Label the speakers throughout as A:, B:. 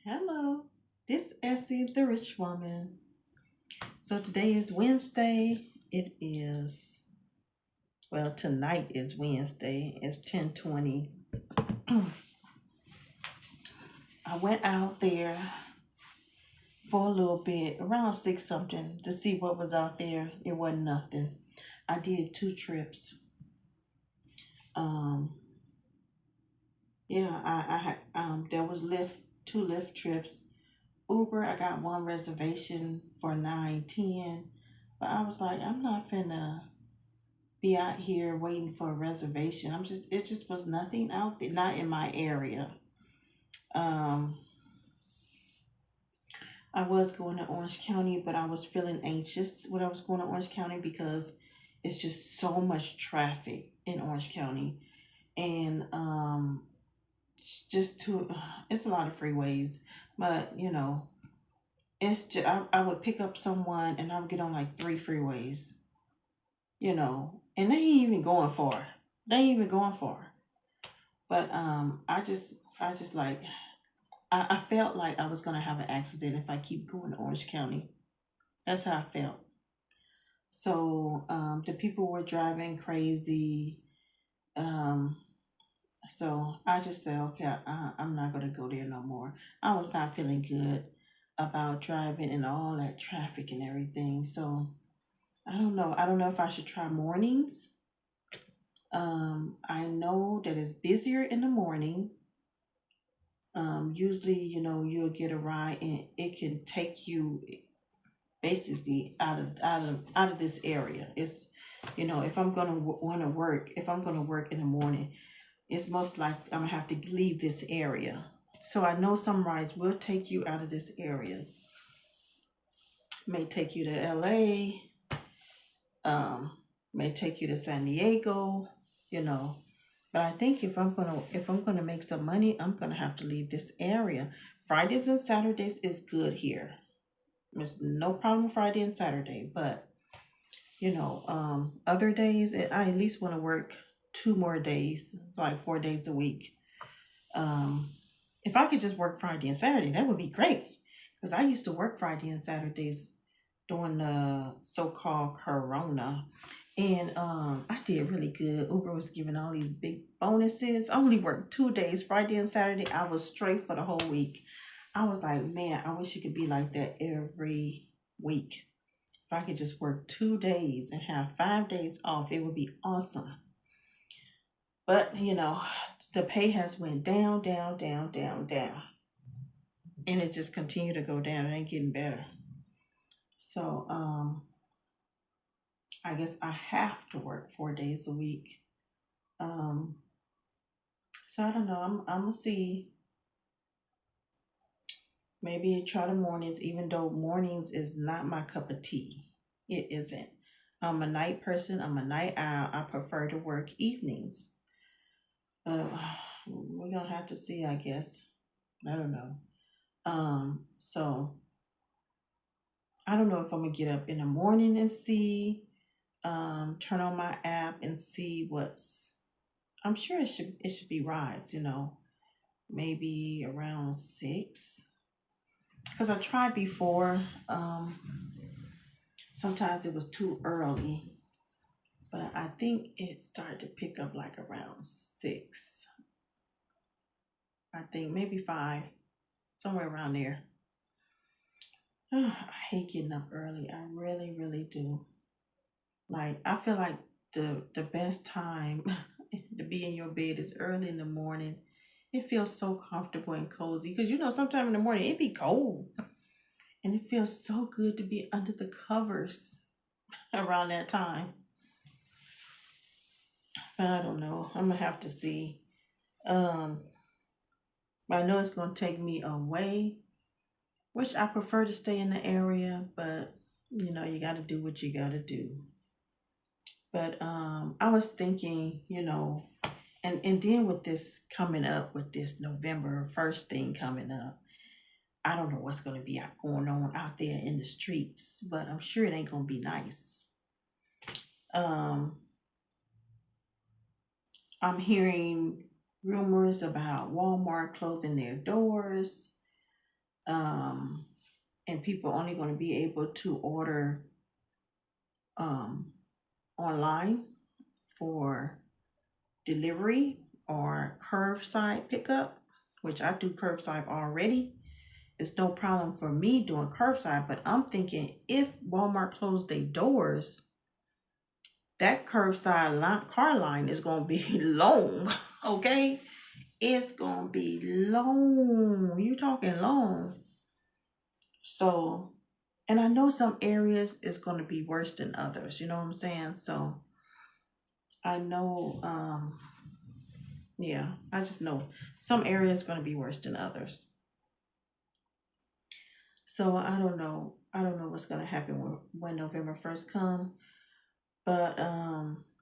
A: Hello, this is Essie, the rich woman. So today is Wednesday. It is, well, tonight is Wednesday. It's 10:20. I went out there for a little bit, around 6 something, to see what was out there. It wasn't nothing. I did 2 trips. Um, yeah, I had, there was two Lyft trips. Uber, I got one reservation for 9:10, but I was like, I'm not finna be out here waiting for a reservation. It just was nothing out there, not in my area. Um, I was going to Orange County, but I was feeling anxious when I was going to Orange County because it's just so much traffic in Orange County. And just too, it's a lot of freeways, but it's just, I would pick up someone and I would get on like 3 freeways, and they ain't even going far. They ain't even going far. But I just like I felt like I was gonna have an accident if I keep going to Orange County. That's how I felt. So the people were driving crazy. Um, so I just said, okay, I'm not gonna go there no more. I was not feeling good about driving and all that traffic and everything. So I don't know. I don't know if I should try mornings. I know that it's busier in the morning. Usually, you'll get a ride and it can take you basically out of this area. It's, if I'm gonna want to work, if I'm gonna work in the morning, it's most like I'm gonna have to leave this area. So I know some rides will take you out of this area. May take you to LA, um, may take you to San Diego, you know. But I think if I'm gonna make some money, I'm gonna have to leave this area. Fridays and Saturdays is good here. It's no problem Friday and Saturday, but other days I at least want to work 2 more days, it's like 4 days a week. Um, if I could just work Friday and Saturday, that would be great. Because I used to work Friday and Saturdays during the so-called Corona, and I did really good. Uber was giving all these big bonuses. I only worked 2 days, Friday and Saturday. I was straight for the whole week. I was like, man, I wish it could be like that every week. If I could just work 2 days and have 5 days off, it would be awesome. But the pay has went down, down, down, down, down, and it just continued to go down. It ain't getting better. So I guess I have to work 4 days a week. Um, so I don't know. I'm gonna see. Maybe try the mornings, even though mornings is not my cup of tea. It isn't. I'm a night person. I'm a night owl. I prefer to work evenings. Uh, we're gonna have to see, I guess. I don't know. So I don't know if I'm gonna get up in the morning and see, turn on my app and see what's. I'm sure it should be rides, maybe around 6. Because I tried before. Sometimes it was too early, but I think it started to pick up like around 6. I think maybe 5, somewhere around there. I hate getting up early. I really, really do. Like I feel like the best time to be in your bed is early in the morning. It feels so comfortable and cozy because sometime in the morning it be cold, and it feels so good to be under the covers around that time. But I don't know. I'm gonna have to see. Um, but I know it's gonna take me away, which I prefer to stay in the area. But you got to do what you got to do. But I was thinking, and then with this coming up, with this November 1st thing coming up, I don't know what's going to be going on out there in the streets, but I'm sure it ain't going to be nice. Um, I'm hearing rumors about Walmart closing their doors. Um, and people are only going to be able to order um, online for delivery or curbside pickup, which I do curbside already. It's no problem for me doing curbside, but I'm thinking if Walmart closed their doors, that curbside car line is going to be long, okay? It's going to be long. You talking long. So, and I know some areas is going to be worse than others, you know what I'm saying? So, I know yeah, I just know some areas going to be worse than others. So, I don't know. I don't know what's going to happen when November 1st come. But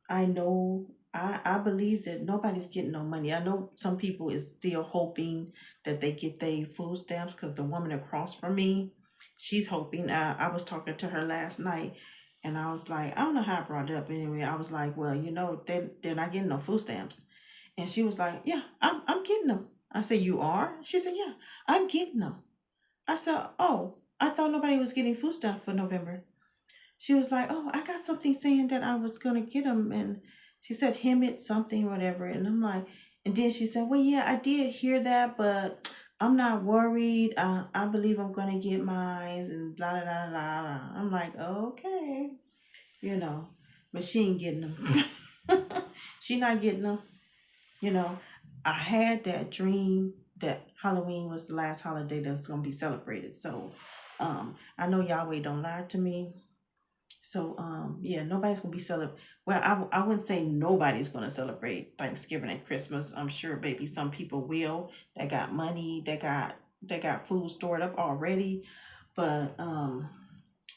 A: I know I believe that nobody's getting no money. I know some people is still hoping that they get their food stamps because the woman across from me, she's hoping. I was talking to her last night, and I was like, I don't know how I brought it up anyway. I was like, well, they're not getting no food stamps, and she was like, yeah, I'm getting them. I said, you are? She said, yeah, I'm getting them. I said, oh, I thought nobody was getting food stamps for November. She was like, "Oh, I got something saying that I was gonna get him," and she said, "Him it something, whatever." And I'm like, and then she said, "Well, yeah, I did hear that, but I'm not worried. I believe I'm gonna get mine." And blah blah blah blah. Blah. I'm like, okay, you know, but she ain't getting them. She not getting them. You know, I had that dream that Halloween was the last holiday that's gonna be celebrated. So, I know Yahweh don't lie to me. So yeah, nobody's gonna be celebrating. Well, I wouldn't say nobody's gonna celebrate Thanksgiving and Christmas. I'm sure maybe some people will. They got money. They got food stored up already, but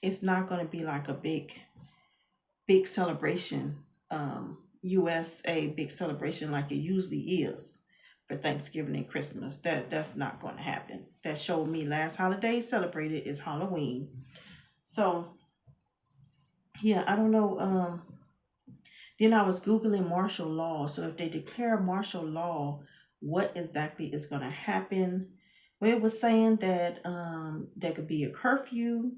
A: it's not gonna be like a big celebration. USA big celebration like it usually is for Thanksgiving and Christmas. That's not gonna happen. That showed me last holiday celebrated is Halloween. So yeah, I don't know. Then I was Googling martial law. So if they declare martial law, what exactly is going to happen? Well, it was saying that there could be a curfew,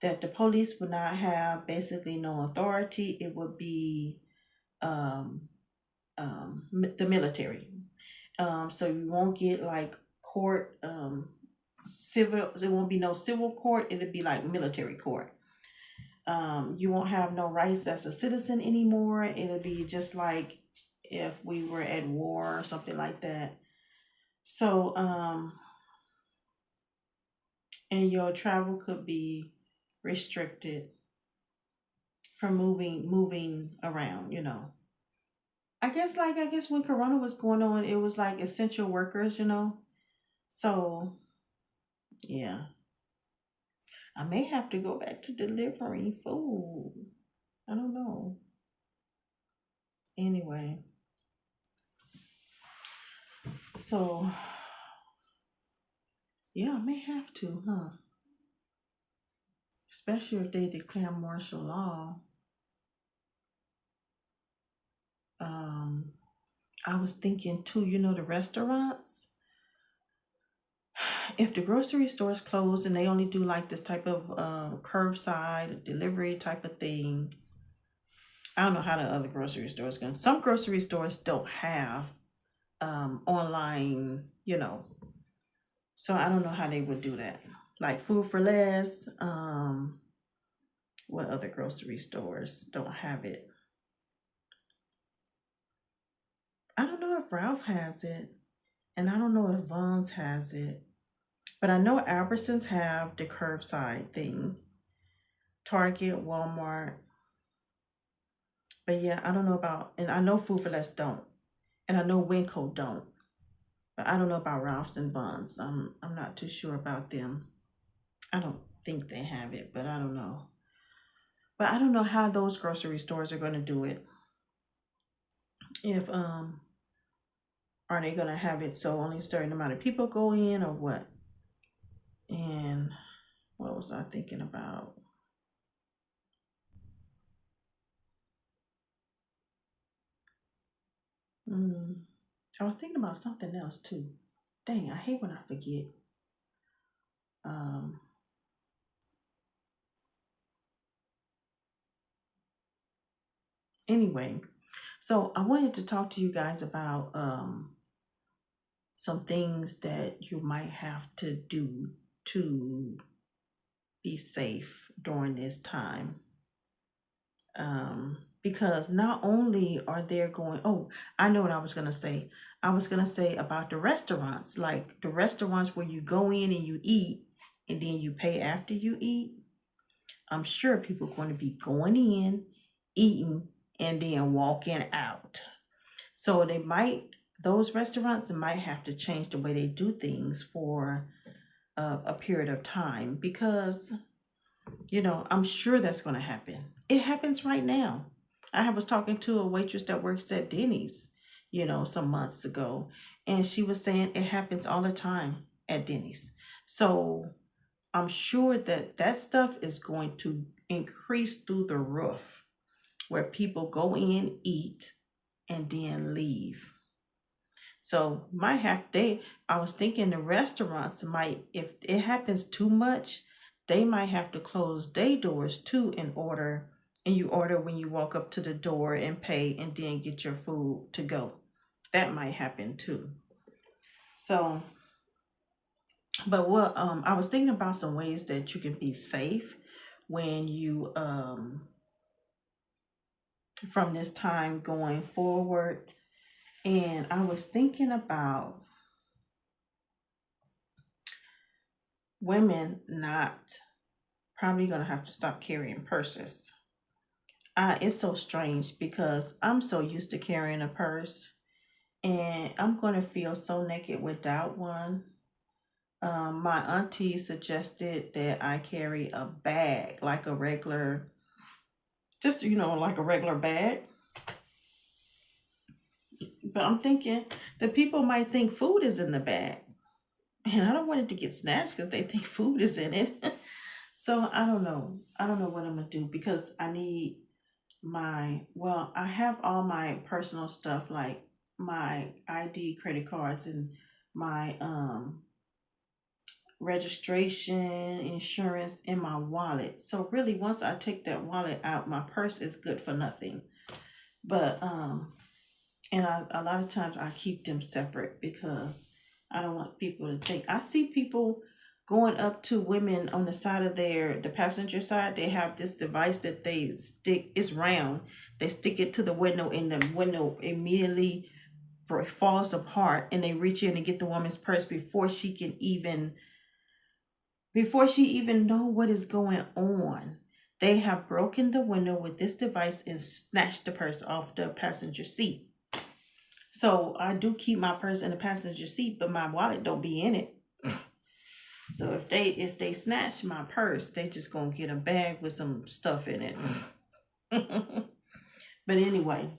A: that the police would not have basically no authority. It would be um, the military. So you won't get like court, civil, there won't be no civil court. It'll be like military court. You won't have no rights as a citizen anymore. It'll be just like if we were at war or something like that. So, and your travel could be restricted from moving around, I guess when Corona was going on, it was like essential workers. So yeah, I may have to go back to delivering food. I don't know. Anyway, so yeah, I may have to, huh? Especially if they declare martial law. Um, I was thinking too, the restaurants. If the grocery stores close and they only do like this type of curbside delivery type of thing, I don't know how the other grocery stores going. Some grocery stores don't have online, so I don't know how they would do that. Like Food for Less. What other grocery stores don't have it? I don't know if Ralph has it, and I don't know if Vaughn's has it. But I know Albertsons have the curbside thing. Target, Walmart. But yeah, I don't know about, and I know Food for Less don't. And I know Winco don't. But I don't know about Ralph's and Vaughn's. I'm not too sure about them. I don't think they have it, but I don't know. But I don't know how those grocery stores are gonna do it. If are they gonna have it so only a certain amount of people go in or what? And what was I thinking about? Mm, I was thinking about something else too. Dang, I hate when I forget. Um, anyway, so I wanted to talk to you guys about some things that you might have to do to be safe during this time. Because not only are there going, oh, I know what I was going to say. I was going to say about the restaurants, like the restaurants where you go in and you eat and then you pay after you eat. I'm sure people are going to be going in, eating, and then walking out. So those restaurants might have to change the way they do things for a period of time because, I'm sure that's going to happen. It happens right now. I was talking to a waitress that works at Denny's, some months ago, and she was saying it happens all the time at Denny's. So I'm sure that stuff is going to increase through the roof where people go in, eat, and then leave. So I was thinking the restaurants might, if it happens too much, they might have to close their doors too and you order when you walk up to the door and pay and then get your food to go. That might happen too. So, but what I was thinking about some ways that you can be safe when you from this time going forward. And I was thinking about women not probably gonna have to stop carrying purses. It's so strange because I'm so used to carrying a purse, and I'm gonna feel so naked without one. My auntie suggested that I carry a bag, like a regular, just like a regular bag. But I'm thinking the people might think food is in the bag, and I don't want it to get snatched because they think food is in it. So I don't know. I don't know what I'm gonna do because I need I have all my personal stuff like my ID, credit cards, and my registration, insurance in my wallet. So really once I take that wallet out, my purse is good for nothing. But and a lot of times I keep them separate because I don't want people to think. I see people going up to women on the side of the passenger side. They have this device that they stick. It's round. They stick it to the window, and the window immediately falls apart. And they reach in and get the woman's purse before she even know what is going on. They have broken the window with this device and snatched the purse off the passenger seat. So I do keep my purse in the passenger seat, but my wallet don't be in it. So if they snatch my purse, they just gonna get a bag with some stuff in it. But anyway,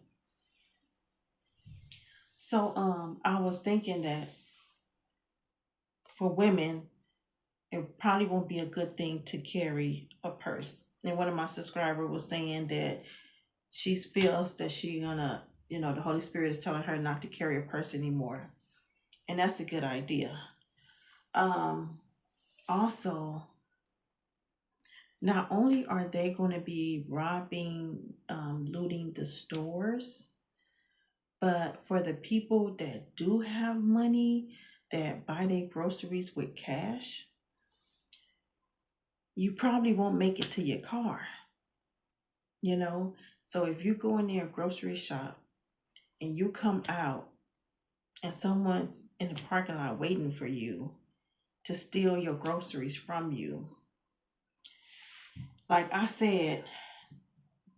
A: so I was thinking that for women, it probably won't be a good thing to carry a purse. And one of my subscribers was saying that she feels that she gonna, the Holy Spirit is telling her not to carry a purse anymore. And that's a good idea. Also, not only are they going to be robbing, looting the stores, but for the people that do have money that buy their groceries with cash, you probably won't make it to your car. So if you go in there grocery shop and you come out and someone's in the parking lot waiting for you to steal your groceries from you, like I said,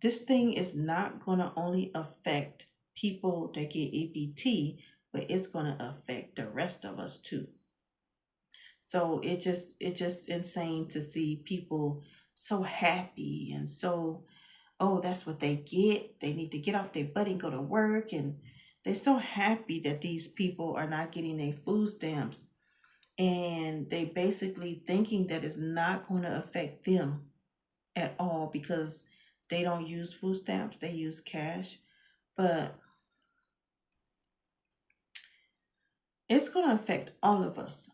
A: this thing is not going to only affect people that get EBT, but it's going to affect the rest of us too. So it just insane to see people so happy and so, oh, that's what they get. They need to get off their butt and go to work, and they're so happy that these people are not getting their food stamps, and they basically thinking that it's not going to affect them at all because they don't use food stamps, they use cash. But it's going to affect all of us.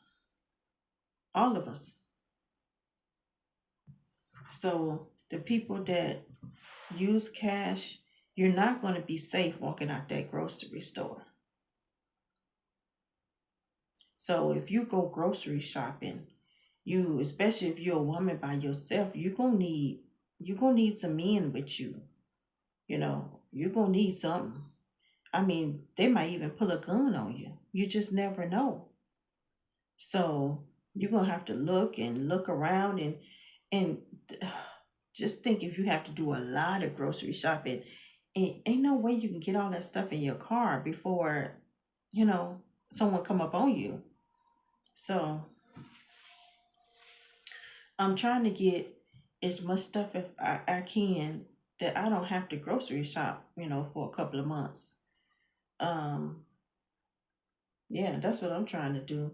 A: All of us. So the people that use cash, you're not going to be safe walking out that grocery store. So if you go grocery shopping, you, especially if you're a woman by yourself, you're gonna need some men with you. You're gonna need something. I mean, they might even pull a gun on you. You just never know. So you're gonna have to look and look around and just think if you have to do a lot of grocery shopping, ain't no way you can get all that stuff in your car before, you know, someone come up on you. So I'm trying to get as much stuff if I can that I don't have to grocery shop, for a couple of months. Um, yeah, that's what I'm trying to do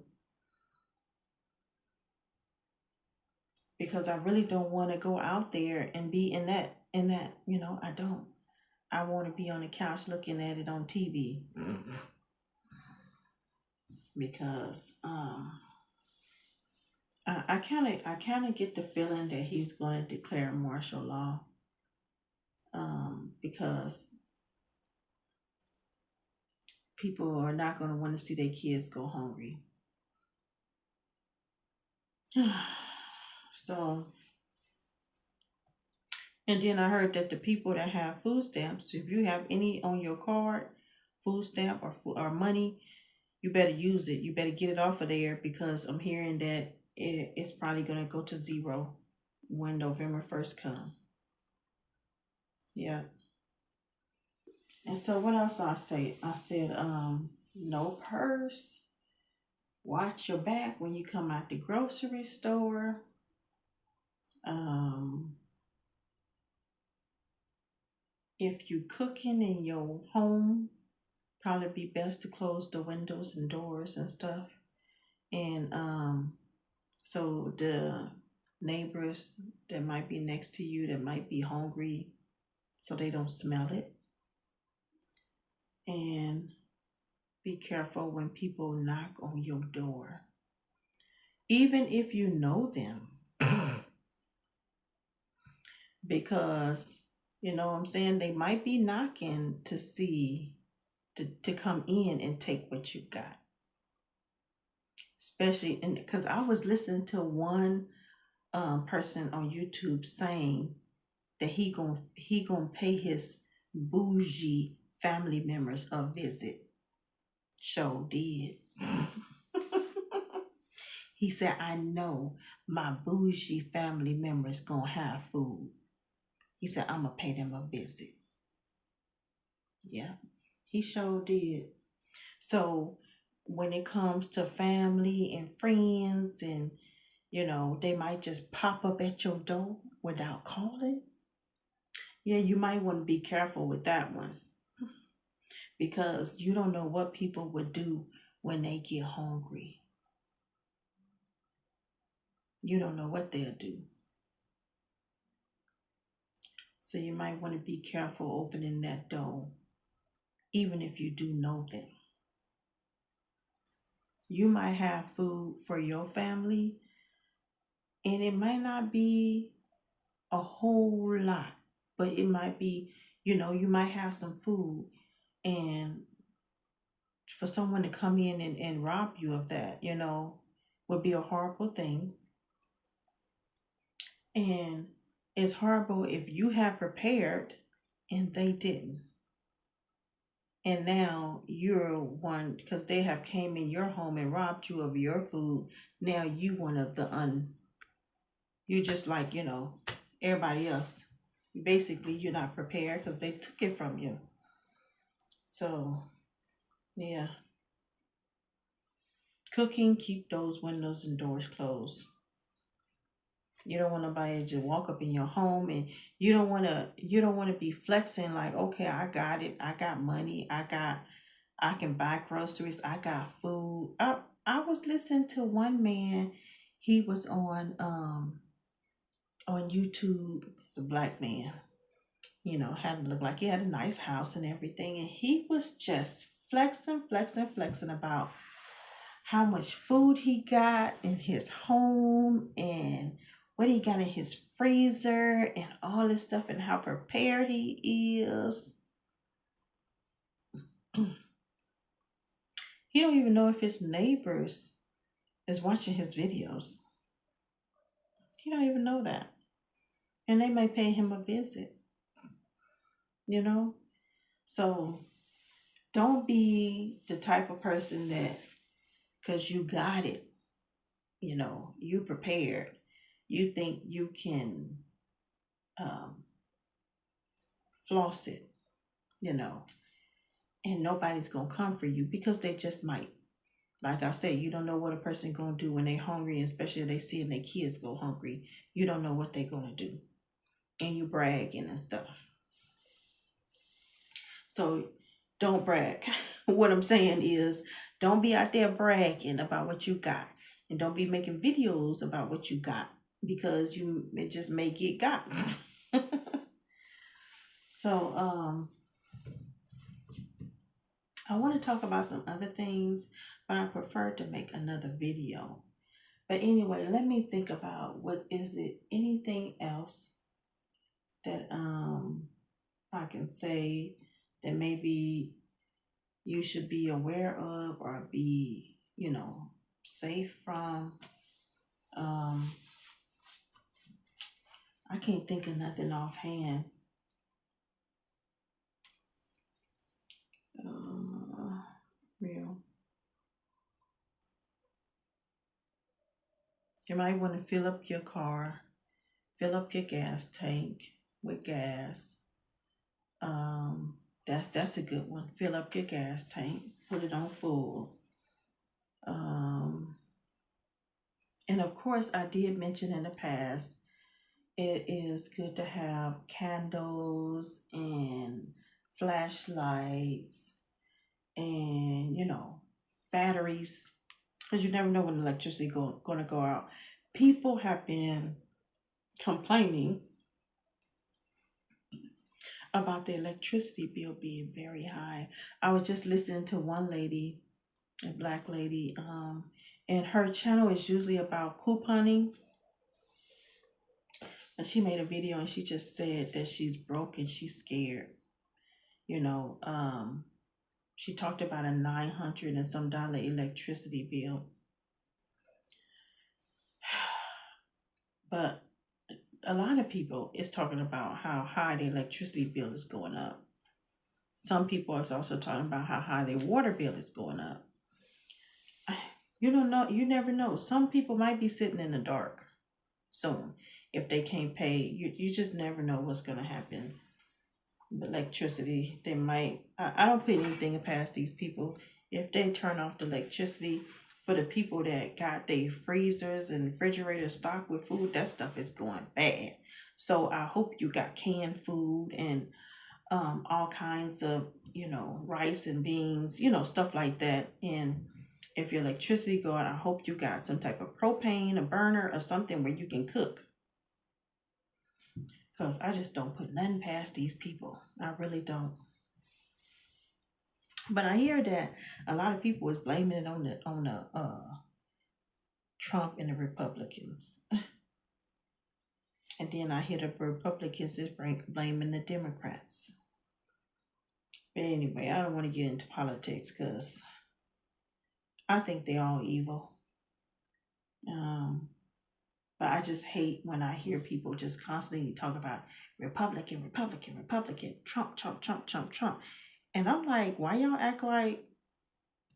A: because I really don't want to go out there and be in that, I don't. I want to be on the couch looking at it on TV because I kind of get the feeling that he's going to declare martial law because people are not going to want to see their kids go hungry. So, and then I heard that the people that have food stamps, if you have any on your card, food stamp or money, you better use it. You better get it off of there because I'm hearing that it's probably going to go to zero when November 1st come. Yeah. And so what else I say? I said, no purse. Watch your back when you come out the grocery store. Um, if you cooking in your home, probably be best to close the windows and doors and stuff. And so the neighbors that might be next to you that might be hungry, so they don't smell it. And be careful when people knock on your door, even if you know them, because you know what I'm saying, they might be knocking to see to come in and take what you got. Especially because I was listening to one person on YouTube saying that he gonna pay his bougie family members a visit. Sure did. He said, I know my bougie family members gonna have food. He said, I'm gonna pay them a visit. Yeah, he sure did. So when it comes to family and friends and they might just pop up at your door without calling. Yeah, you might want to be careful with that one because you don't know what people would do when they get hungry. You don't know what they'll do. So you might want to be careful opening that door, even if you do know them. You might have food for your family, and it might not be a whole lot, but it might be, you might have some food, and for someone to come in and rob you of that, would be a horrible thing. And it's horrible if you have prepared and they didn't. And now you're one because they have came in your home and robbed you of your food. Now you one of the you just like, everybody else. Basically, you're not prepared because they took it from you. So, yeah. Cooking, keep those windows and doors closed. You don't want nobody to walk up in your home, and you don't want to be flexing like, okay, I got it. I got money. I can buy groceries. I got food. I was listening to one man. He was on YouTube. It's a black man. Had to look like he had a nice house and everything, and he was just flexing, flexing, flexing about how much food he got in his home and what he got in his freezer and all this stuff and how prepared he is. He don't even know if his neighbors is watching his videos. He don't even know that. And they may pay him a visit, you know? So don't be the type of person that, because you got it, you prepared, you think you can um, floss it, you know, and nobody's going to come for you because they just might. Like I said, you don't know what a person going to do when they're hungry, especially if they seeing their kids go hungry. You don't know what they're going to do. And you bragging and stuff. So don't brag. What I'm saying is, don't be out there bragging about what you got, and don't be making videos about what you got because it just may get got. So I want to talk about some other things, but I prefer to make another video. But anyway, let me think about what is it. Anything else that I can say that maybe you should be aware of or be, safe from. Um, I can't think of nothing offhand. Real. You might want to fill up your car, fill up your gas tank with gas. That's a good one. Fill up your gas tank, put it on full. And of course, I did mention in the past, it is good to have candles and flashlights and, batteries, because you never know when electricity going to go out. People have been complaining about the electricity bill being very high. I was just listening to one lady, a black lady, and her channel is usually about couponing. And she made a video and she just said that she's broke and she's scared. You know, she talked about a $900 and some electricity bill. But a lot of people is talking about how high the electricity bill is going up. Some people are also talking about how high their water bill is going up. You don't know. You never know. Some people might be sitting in the dark soon if they can't pay. You just never know what's going to happen. With electricity, they might. I don't put anything past these people. If they turn off the electricity for the people that got their freezers and refrigerators stocked with food, that stuff is going bad. So I hope you got canned food and all kinds of, rice and beans, stuff like that. And if your electricity go out, I hope you got some type of propane, a burner, or something where you can cook. Because I just don't put nothing past these people. I really don't. But I hear that a lot of people is blaming it on the Trump and the Republicans. And then I hear the Republicans is blaming the Democrats. But anyway, I don't want to get into politics because I think they're all evil. But I just hate when I hear people just constantly talk about Republican, Republican, Republican, Trump, Trump, Trump, Trump, Trump. And I'm like, why y'all act like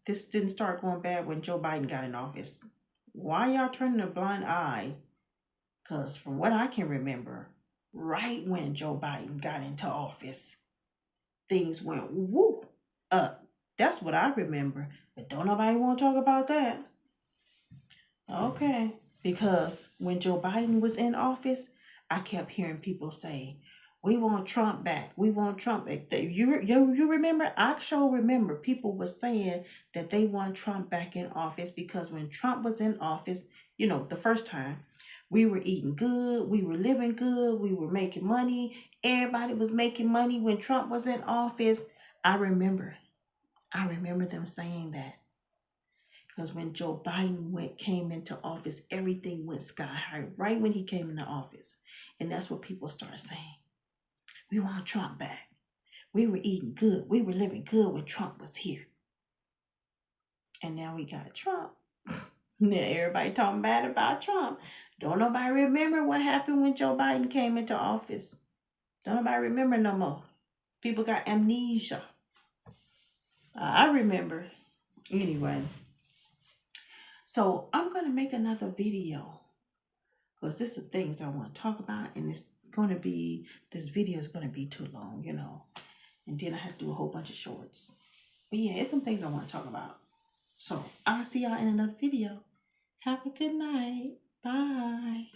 A: this didn't start going bad when Joe Biden got in office? Why y'all turning a blind eye? Because from what I can remember, right when Joe Biden got into office, things went whoop up. That's what I remember. But don't nobody want to talk about that. Okay. Because when Joe Biden was in office, I kept hearing people say, we want Trump back. We want Trump back. You remember? I sure remember people were saying that they want Trump back in office because when Trump was in office, the first time, we were eating good. We were living good. We were making money. Everybody was making money when Trump was in office. I remember them saying that. Because when Joe Biden came into office, everything went sky high right when he came into office. And that's what people start saying. We want Trump back. We were eating good. We were living good when Trump was here. And now we got Trump. Now everybody talking bad about Trump. Don't nobody remember what happened when Joe Biden came into office. Don't nobody remember no more. People got amnesia. I remember. Anyway. So I'm going to make another video. Because this is things I want to talk about. And this video is going to be too long, you know. And then I have to do a whole bunch of shorts. But yeah, it's some things I want to talk about. So I'll see y'all in another video. Have a good night. Bye.